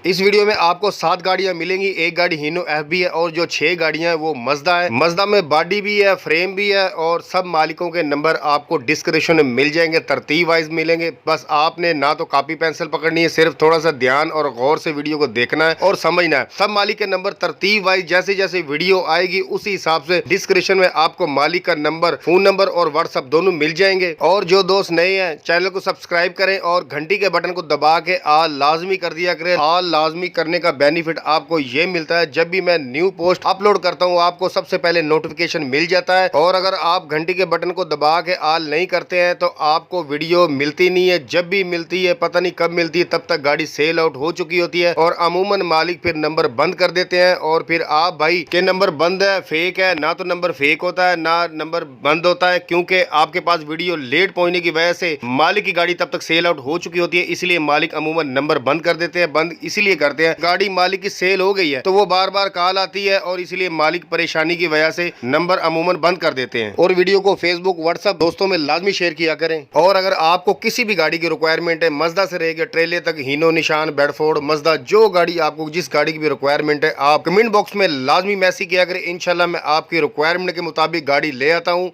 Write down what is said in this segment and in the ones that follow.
इस वीडियो में आपको 7 गाड़ियां मिलेंगी। एक गाड़ी हीनो FB है और जो 6 गाड़ियां हैं वो मजदा है। मजदा में बॉडी भी है, फ्रेम भी है और सब मालिकों के नंबर आपको डिस्क्रिप्शन में मिल जाएंगे, तरतीब वाइज मिलेंगे। बस आपने ना तो कॉपी पेंसिल पकड़नी है, सिर्फ थोड़ा सा ध्यान और गौर से वीडियो को देखना है और समझना है। सब मालिक के नंबर तरतीब वाइज जैसे जैसे वीडियो आएगी उसी हिसाब से डिस्क्रिप्शन में आपको मालिक का नंबर, फोन नंबर और व्हाट्सएप दोनों मिल जाएंगे। और जो दोस्त नए हैं चैनल को सब्सक्राइब करें और घंटी के बटन को दबा के ऑल लाजमी कर दिया करें। ऑल लाजमी करने का बेनिफिट आपको ये मिलता है, जब भी मैं न्यू पोस्ट अपलोड करता हूँ आपको सबसे पहले नोटिफिकेशन मिल जाता है। और अगर आप घंटी के बटन को दबा के ऑल नहीं करते हैं तो आपको वीडियो मिलती नहीं है। जब भी मिलती है पता नहीं कब मिलती है, तब तक गाड़ी सेल आउट हो चुकी होती है और अमूमन मालिक फिर नंबर बंद कर देते हैं। और फिर आप भाई के नंबर बंद है, फेक है, ना तो नंबर फेक होता है ना नंबर बंद होता है, क्योंकि आपके पास वीडियो लेट पहुंचने की वजह से मालिक की गाड़ी तब तक सेल आउट हो चुकी होती है। इसलिए मालिक अमूमन नंबर बंद कर देते हैं। बंद इसलिए करते हैं, गाड़ी मालिक की सेल हो गई है तो वो बार बार कॉल आती है और इसलिए मालिक परेशानी की वजह से नंबर अमूमन बंद कर देते हैं। और वीडियो को फेसबुक, व्हाट्सएप दोस्तों में लाजमी शेयर किया करें। और अगर आपको किसी भी गाड़ी की रिक्वायरमेंट है, मजदा से रहेगा ट्रेले तक, हीनो, निशान, बेडफोर्ड, मजदा, जो गाड़ी आपको जिस गाड़ी की भी रिक्वायरमेंट है आप कमेंट बॉक्स में लाजमी मैसेज किया करें। इंशाल्लाह मैं आपकी रिक्वायरमेंट के मुताबिक गाड़ी ले आता हूँ।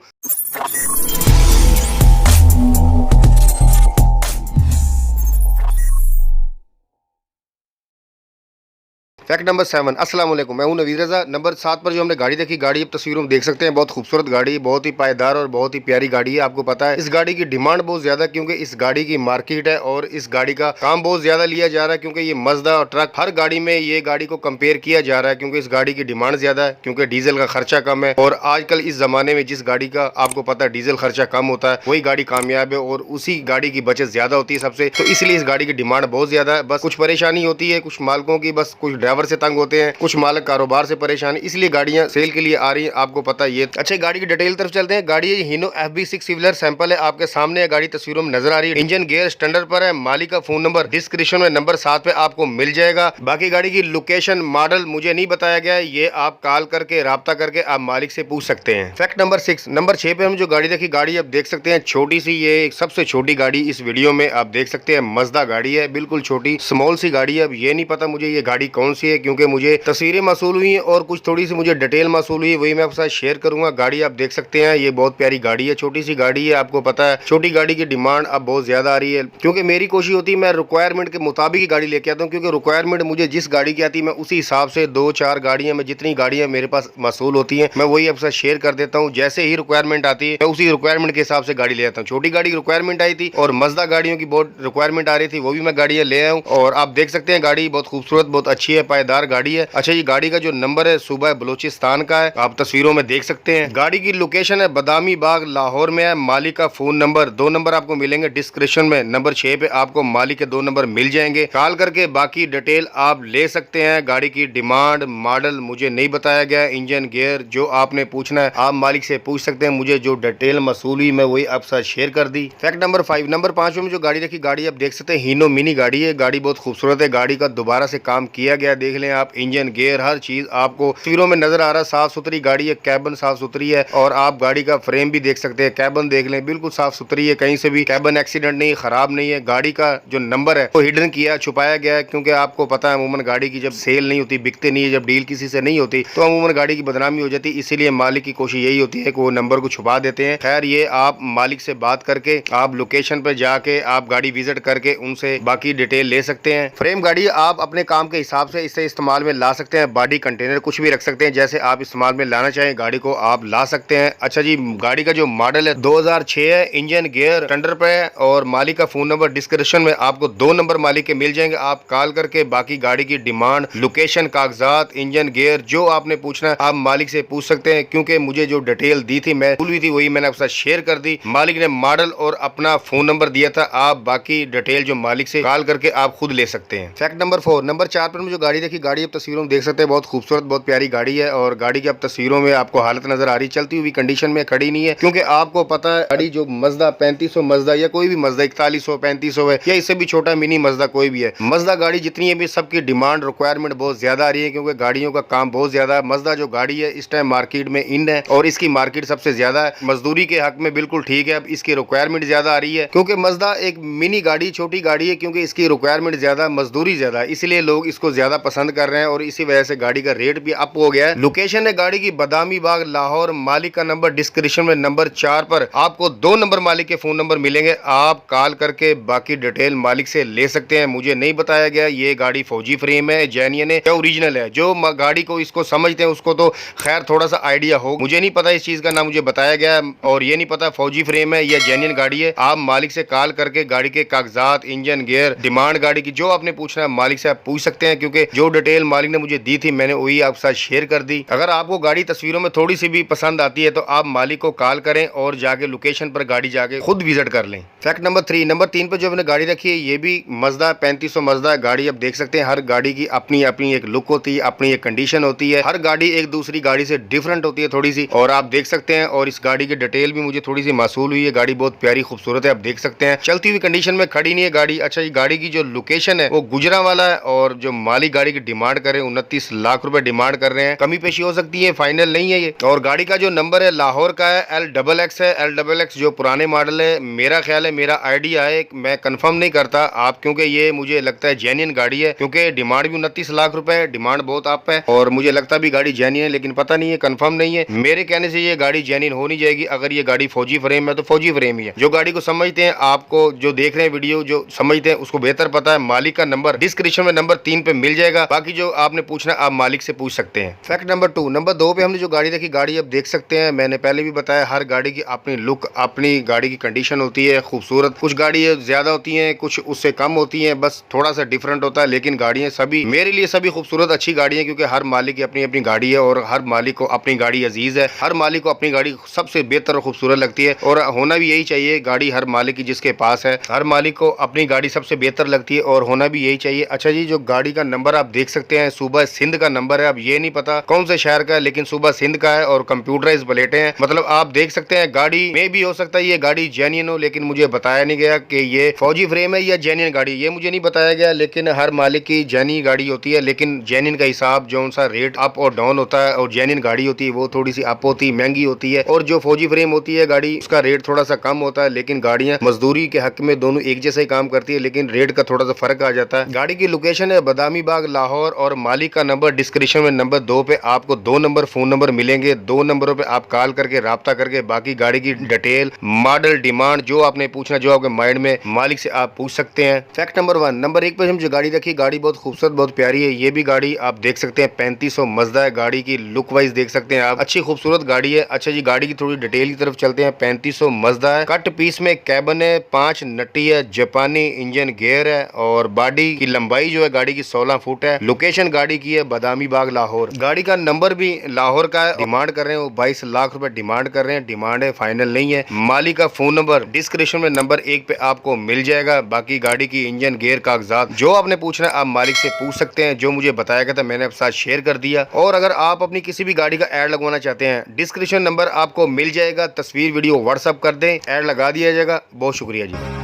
Fact number 7। अस्सलाम वालेकुम, मैं हूं नवीद रजा। नंबर 7 पर जो हमने गाड़ी देखी, गाड़ी अब तस्वीरों में देख सकते हैं, बहुत खूबसूरत गाड़ी, बहुत ही पायदार और बहुत ही प्यारी गाड़ी है। आपको पता है इस गाड़ी की डिमांड बहुत ज्यादा, क्योंकि इस गाड़ी की मार्केट है और इस गाड़ी का काम बहुत ज्यादा लिया जा रहा है, क्योंकि ये मजदा और ट्रक हर गाड़ी में ये गाड़ी को कंपेयर किया जा रहा है, क्योंकि इस गाड़ी की डिमांड ज्यादा है, क्योंकि डीजल का खर्चा कम है। और आजकल इस जमाने में जिस गाड़ी का आपको पता है डीजल खर्चा कम होता है वही गाड़ी कामयाब है और उसी गाड़ी की बचत ज्यादा होती है सबसे, तो इसलिए इस गाड़ी की डिमांड बहुत ज्यादा है। बस कुछ परेशानी होती है कुछ मालिकों की, बस कुछ ड्राइवर से तंग होते हैं, कुछ मालिक कारोबार से परेशान, इसलिए गाड़ियां सेल के लिए आ रही हैं, आपको पता ये। अच्छा, गाड़ी की डिटेल तरफ चलते हैं। गाड़ी हीनो FB 6 व्हीलर सैंपल है, आपके सामने है, गाड़ी तस्वीरों में नजर आ रही है। इंजन गियर स्टैंडर्ड पर है। मालिक का फोन नंबर डिस्क्रिप्शन में नंबर 7 पे आपको मिल जाएगा। बाकी गाड़ी की लोकेशन, मॉडल मुझे नहीं बताया गया है, ये आप कॉल करके राब्ता करके आप मालिक से पूछ सकते हैं। Fact number 6। नंबर 6 पे हम जो गाड़ी देखी, गाड़ी आप देख सकते हैं छोटी सी, ये सबसे छोटी गाड़ी इस वीडियो में आप देख सकते हैं, मजदा गाड़ी है, बिल्कुल छोटी स्मॉल सी गाड़ी है। अब ये नहीं पता मुझे ये गाड़ी कौन सी है, क्योंकि मुझे तस्वीरें मसूल हुई और कुछ थोड़ी सी मुझे डिटेल मसूल हुई, वही मैं आपके साथ शेयर करूंगा। गाड़ी आप देख सकते हैं, ये बहुत प्यारी गाड़ी है, छोटी सी गाड़ी है। आपको पता है छोटी गाड़ी की डिमांड अब बहुत ज्यादा आ रही है, क्योंकि मेरी कोशिश होती है मैं रिक्वायरमेंट के मुताबिक ही गाड़ी लेके आता हूँ, क्योंकि रिक्वायरमेंट मुझे जिस गाड़ी की आती है मैं उसी हिसाब से 2-4 गाड़ियां, मैं जितनी गाड़ियां मेरे पास मसूल होती है मैं वही आपके साथ शेयर कर देता हूँ। जैसे ही रिक्वायरमेंट आती है मैं उसी रिक्वायरमेंट के हिसाब से गाड़ी ले आता हूँ। छोटी गाड़ी की रिक्वायरमेंट आई थी और मजदा गाड़ियों की बहुत रिक्वायरमेंट आ रही थी, वो भी मैं गाड़ियां ले आया हूँ। और आप देख सकते हैं गाड़ी बहुत खूबसूरत, बहुत अच्छी है, पायदार गाड़ी है। अच्छा, ये गाड़ी का जो नंबर है सूबा बलूचिस्तान का है, आप तस्वीरों में देख सकते हैं। गाड़ी की लोकेशन है बदामी बाग, लाहौर में है। मालिक का फोन नंबर, 2 नंबर आपको मिलेंगे डिस्क्रिप्शन में। नंबर 6 पे आपको मालिक के 2 नंबर मिल जाएंगे, कॉल करके बाकी डिटेल आप ले सकते हैं। गाड़ी की डिमांड, मॉडल मुझे नहीं बताया गया, इंजन गियर जो आपने पूछना है आप मालिक से पूछ सकते हैं। मुझे जो डिटेल मसूल हुई मैं वही आपके साथ शेयर कर दी। Fact number 5। नंबर 5 में जो गाड़ी देखी, गाड़ी आप देख सकते हैं हीनो मिनी गाड़ी है। गाड़ी बहुत खूबसूरत है, गाड़ी का दोबारा से काम किया गया, देख लें आप, इंजन गियर हर चीज आपको तस्वीरों में नजर आ रहा है। साफ सुथरी गाड़ी है, कैबन साफ सुथरी है और आप गाड़ी का फ्रेम भी देख सकते हैं, कैबन देख लें, बिल्कुल साफ सुथरी है, कहीं से भी कैबन एक्सीडेंट नहीं, खराब नहीं है। गाड़ी का जो नंबर है वो हिडन किया, छुपाया गया है, क्योंकि आपको पता है अमूमन गाड़ी की जब सेल नहीं होती, बिकते नहीं है, जब डील किसी से नहीं होती तो अमूमन गाड़ी की बदनामी हो जाती है। इसीलिए मालिक की कोशिश यही होती है कि वो नंबर को छुपा देते हैं। खैर, ये आप मालिक से बात करके आप लोकेशन पे जाके आप गाड़ी विजिट करके उनसे बाकी डिटेल ले सकते हैं। फ्रेम गाड़ी आप अपने काम के हिसाब से इसे इस्तेमाल में ला सकते हैं, बॉडी कंटेनर कुछ भी रख सकते हैं, जैसे आप इस्तेमाल में लाना चाहें गाड़ी को आप ला सकते हैं। अच्छा जी, गाड़ी का जो मॉडल है 2006 है, इंजन गियर स्टैंडर्ड पे है और मालिक का फोन नंबर डिस्क्रिप्शन में आपको 2 नंबर मालिक के मिल जाएंगे। आप कॉल करके बाकी गाड़ी की डिमांड, लोकेशन, कागजात, इंजन गियर जो आपने पूछना है आप मालिक से पूछ सकते हैं, क्योंकि मुझे जो डिटेल दी थी मैं भूल हुई थी वही मैंने आपके साथ शेयर कर दी। मालिक ने मॉडल और अपना फोन नंबर दिया था, आप बाकी डिटेल जो मालिक से कॉल करके आप खुद ले सकते हैं। Fact number 4। नंबर 4 पर जो गाड़ी देखी गाड़ी आप तस्वीरों में देख सकते हैं, बहुत खूबसूरत बहुत प्यारी गाड़ी है। और गाड़ी की आप तस्वीरों में आपको हालत नजर आ रही, चलती हुई कंडीशन में खड़ी नहीं है, क्योंकि आपको पता है गाड़ी जो मजदा 3500 मजदा या कोई भी मजदा 4100 3500 है या इससे भी छोटा मिनी मजदा कोई भी है, मजदा गाड़ी जितनी है भी सबकी डिमांड रिक्वायरमेंट बहुत ज्यादा आ रही है, क्योंकि गाड़ियों का काम बहुत ज्यादा है। मजदा जो गाड़ी है इस टाइम मार्केट में इन है और इसकी मार्केट सबसे ज्यादा है। मजदूरी के हक में बिल्कुल ठीक है, अब इसकी रिक्वायरमेंट ज्यादा आ रही है, क्योंकि मजदा एक मिनी गाड़ी छोटी गाड़ी है, क्योंकि इसकी रिक्वायरमेंट ज्यादा मजदूरी ज्यादा है, इसलिए लोग इसको ज्यादा पसंद कर रहे हैं और इसी वजह से गाड़ी का रेट भी अप हो गया है। लोकेशन है गाड़ी की बदामी बाग लाहौर। मालिक का नंबर डिस्क्रिप्शन में नंबर 4 पर आपको 2 नंबर मालिक के फोन नंबर मिलेंगे, आप कॉल करके बाकी डिटेल मालिक से ले सकते हैं। मुझे नहीं बताया गया ये गाड़ी फौजी फ्रेम है, जेन्युइन है या ओरिजिनल है। जो गाड़ी को इसको समझते हैं उसको तो खैर थोड़ा सा आइडिया हो, मुझे नहीं पता इस चीज का, ना मुझे बताया गया और ये नहीं पता फौजी फ्रेम है या जेन्युइन गाड़ी है। आप मालिक से कॉल करके गाड़ी के कागजात, इंजन, गियर, डिमांड गाड़ी की जो आपने पूछना है मालिक से आप पूछ सकते हैं, क्योंकि जो डिटेल मालिक ने मुझे दी थी मैंने वही आपके साथ शेयर कर दी। अगर आपको गाड़ी तस्वीरों में थोड़ी सी भी पसंद आती है तो आप मालिक को कॉल करें और जाके लोकेशन पर गाड़ी जाके खुद विजिट कर लें। फैक्ट नंबर 3 पर जो मैंने गाड़ी रखी है ये भी मजदा 3500 मजदा गाड़ी। आप देख सकते हैं हर गाड़ी की अपनी अपनी एक लुक होती है, अपनी एक कंडीशन होती है, हर गाड़ी एक दूसरी गाड़ी से डिफरेंट होती है थोड़ी सी, और आप देख सकते हैं। और इस गाड़ी की डिटेल भी मुझे थोड़ी सी मासूल हुई है, गाड़ी बहुत प्यारी खूबसूरत है, आप देख सकते हैं चलती हुई कंडीशन में खड़ी नहीं है गाड़ी। अच्छा ये गाड़ी की जो लोकेशन है वो गुजरा वाला है और जो मालिक गाड़ी की डिमांड कर रहे हैं 29 लाख रुपए डिमांड कर रहे हैं, कमी पेशी हो सकती है, फाइनल नहीं है ये। और गाड़ी का जो नंबर है लाहौर का है, LXX है, LXX जो पुराने मॉडल है। मेरा ख्याल है, मेरा आइडिया है, मैं कंफर्म नहीं करता आप, क्योंकि ये मुझे लगता है जेन्युइन गाड़ी है, क्योंकि डिमांड भी 29 लाख रुपए है, डिमांड बहुत अप है और मुझे लगता भी गाड़ी जेन्युइन है, लेकिन पता नहीं है, कंफर्म नहीं है। मेरे कहने से ये गाड़ी जेन्युइन होनी जाएगी। अगर ये गाड़ी फौजी फ्रेम है तो फौजी फ्रेम ही है। जो गाड़ी को समझते हैं, आपको जो देख रहे हैं वीडियो जो समझते हैं उसको बेहतर पता है। मालिक का नंबर डिस्क्रिप्शन में नंबर 3 पे मिल जाएगा, बाकी जो आपने पूछना आप मालिक से पूछ सकते हैं। फैक्ट नंबर 2 पे हमने जो गाड़ी देखी, गाड़ी आप देख सकते हैं, मैंने पहले भी बताया हर गाड़ी की अपनी लुक, अपनी गाड़ी की कंडीशन होती है खूबसूरत। कुछ गाड़ी ज्यादा होती हैं, कुछ उससे कम होती हैं, बस थोड़ा सा डिफरेंट होता है, लेकिन गाड़ियां सभी मेरे लिए सभी खूबसूरत अच्छी गाड़ी है, क्योंकि हर मालिक की अपनी अपनी गाड़ी है और हर मालिक को अपनी गाड़ी अजीज है। हर मालिक को अपनी गाड़ी सबसे बेहतर और खूबसूरत लगती है और होना भी यही चाहिए। गाड़ी हर मालिक की जिसके पास है, हर मालिक को अपनी गाड़ी सबसे बेहतर लगती है और होना भी यही चाहिए। अच्छा जी, जो गाड़ी का नंबर आप देख सकते हैं सूबा सिंध का नंबर है। अब ये नहीं पता कौन से शहर का है, लेकिन सूबा सिंध का है और कंप्यूटराइज प्लेटें हैं। मतलब आप देख सकते हैं गाड़ी में भी हो सकता है ये गाड़ी जेन्युइन हो, लेकिन मुझे बताया नहीं गया कि ये फौजी फ्रेम है या जेन्युइन गाड़ी, ये मुझे नहीं बताया गया। लेकिन हर मालिक की जेन्युइन गाड़ी होती है, लेकिन जेन्युइन का हिसाब जो सा रेट अप और डाउन होता है, और जेन्युइन गाड़ी होती है वो थोड़ी सी अप होती है, महंगी होती है, और जो फौजी फ्रेम होती है गाड़ी उसका रेट थोड़ा सा कम होता है। लेकिन गाड़ियां मजदूरी के हक में दोनों एक जैसे ही काम करती है, लेकिन रेट का थोड़ा सा फर्क आ जाता है। गाड़ी की लोकेशन है बदामी बाग लाहौर और मालिक का नंबर डिस्क्रिप्शन में नंबर 2 पे आपको 2 नंबर फोन नंबर मिलेंगे। 2 नंबरों पे आप कॉल करके राब्ता करके बाकी गाड़ी की डिटेल, मॉडल, डिमांड जो आपने पूछना, जो आपके माइंड में, मालिक से आप पूछ सकते हैं। फैक्ट नंबर 1 पे हम जो गाड़ी देखी, गाड़ी बहुत खूबसूरत बहुत प्यारी है। ये भी गाड़ी आप देख सकते हैं 3500 मजदा है। गाड़ी की लुक वाइज देख सकते हैं आप, अच्छी खूबसूरत गाड़ी है। अच्छा जी, गाड़ी की थोड़ी डिटेल की तरफ चलते हैं। 3500 मजदा है, कट पीस में कैबन है, 5 नट्टी है, जापानी इंजन गियर है और बॉडी की लंबाई जो है गाड़ी की 16 फुट है। लोकेशन गाड़ी की है बदामी बाग लाहौर। गाड़ी का नंबर भी लाहौर का है। डिमांड कर रहे हैं वो 22 लाख रुपए डिमांड कर रहे हैं, डिमांड है, फाइनल नहीं है। मालिक का फोन नंबर डिस्क्रिप्शन में नंबर 1 पे आपको मिल जाएगा। बाकी गाड़ी की इंजन, गियर, कागजात जो आपने पूछना है आप मालिक से पूछ सकते हैं। जो मुझे बताया गया था मैंने आपके साथ शेयर कर दिया। और अगर आप अपनी किसी भी गाड़ी का ऐड लगवाना चाहते हैं, डिस्क्रिप्शन नंबर आपको मिल जाएगा, तस्वीर वीडियो व्हाट्सअप कर दें, ऐड लगा दिया जाएगा। बहुत शुक्रिया जी।